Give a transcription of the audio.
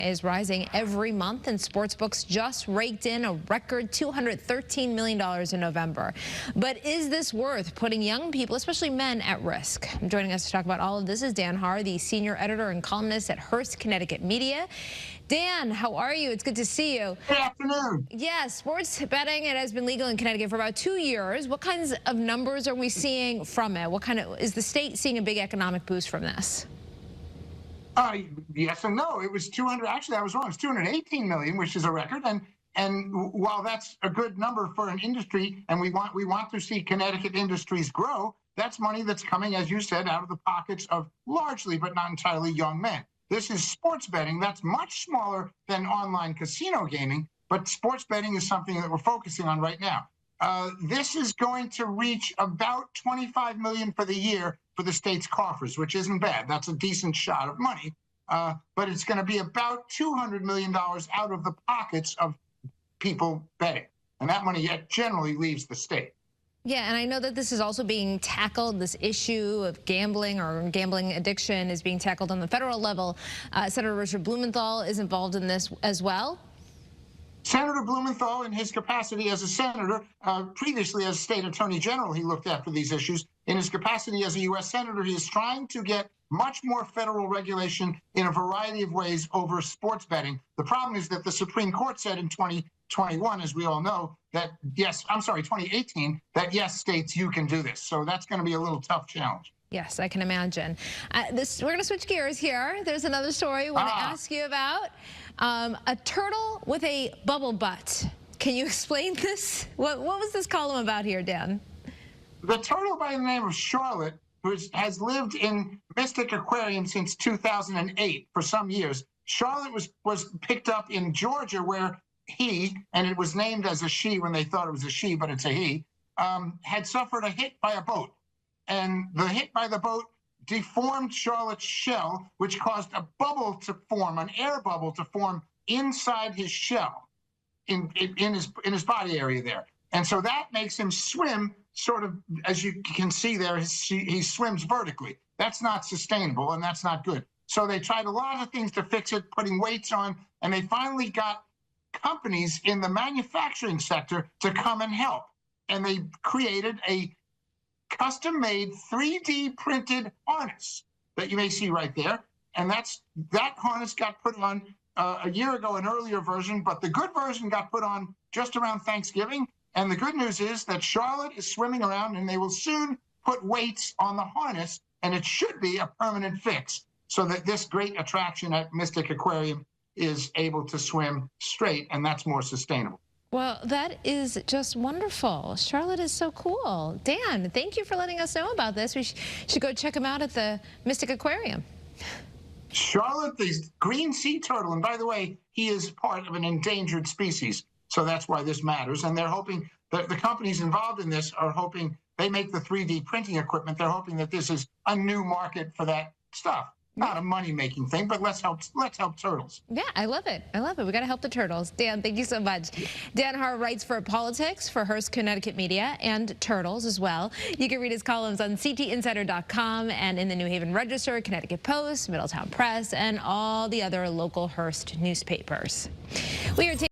is rising every month, and sportsbooks just raked in a record $213 million in November. But is this worth putting young people, especially men, at risk? Joining us to talk about all of this is Dan Haar, the senior editor and columnist at Hearst Connecticut Media. Dan, how are you? It's good to see you. Good afternoon. Yes, sports betting, it has been legal in Connecticut for about 2 years. What kinds of numbers are we seeing from it? Is the state seeing a big economic boost from this? Yes and no. It was 200. Actually, I was wrong. It's 218 million, which is a record. And while that's a good number for an industry, and we want to see Connecticut industries grow, that's money that's coming, as you said, out of the pockets of largely, but not entirely, young men. This is sports betting. That's much smaller than online casino gaming, but sports betting is something that we're focusing on right now. This is going to reach about 25 million for the year for the state's coffers, which isn't bad. That's a decent shot of money. But it's going to be about $200 million out of the pockets of people betting. And that money yet generally leaves the state. Yeah, and I know that this is also being tackled, this issue of gambling or gambling addiction is being tackled on the federal level. Senator Richard Blumenthal is involved in this as well. Senator Blumenthal, in his capacity as a senator, previously as state attorney general, he looked after these issues. In his capacity as a U.S. senator, he is trying to get much more federal regulation in a variety of ways over sports betting. The problem is that the Supreme Court said in 2021, as we all know, that yes, 2018, that yes, states, you can do this. So that's going to be a little tough challenge. Yes, I can imagine. We're going to switch gears here. There's another story I want to ask you about. A turtle with a bubble butt. Can you explain this? What was this column about here, Dan? The turtle by the name of Charlotte, who has lived in Mystic Aquarium since 2008 for some years. Charlotte was picked up in Georgia, where he, and it was named as a she when they thought it was a she, but it's a he, had suffered a hit by a boat. And the hit by the boat deformed Charlotte's shell, which caused a bubble to form, an air bubble to form inside his shell, in his body area there. And so that makes him swim sort of, as you can see there, he swims vertically. That's not sustainable, and that's not good. So they tried a lot of things to fix it, putting weights on, and they finally got companies in the manufacturing sector to come and help. And they created a custom-made 3D printed harness that you may see right there. And that harness got put on a year ago, an earlier version, but the good version got put on just around Thanksgiving. And the good news is that Charlotte is swimming around, and they will soon put weights on the harness, and it should be a permanent fix so that this great attraction at Mystic Aquarium is able to swim straight, and that's more sustainable. Well, that is just wonderful. Charlotte is so cool. Dan, thank you for letting us know about this. We should go check him out at the Mystic Aquarium. Charlotte, the green sea turtle, and by the way, he is part of an endangered species, so that's why this matters. And they're hoping that the companies involved in this are hoping they make the 3D printing equipment. They're hoping that this is a new market for that stuff. Not a money-making thing, but let's help turtles. Yeah, I love it. I love it. We got to help the turtles. Dan, thank you so much. Dan Haar writes for politics for Hearst Connecticut Media and turtles as well. You can read his columns on ctinsider.com and in the New Haven Register, Connecticut Post, Middletown Press, and all the other local Hearst newspapers. We are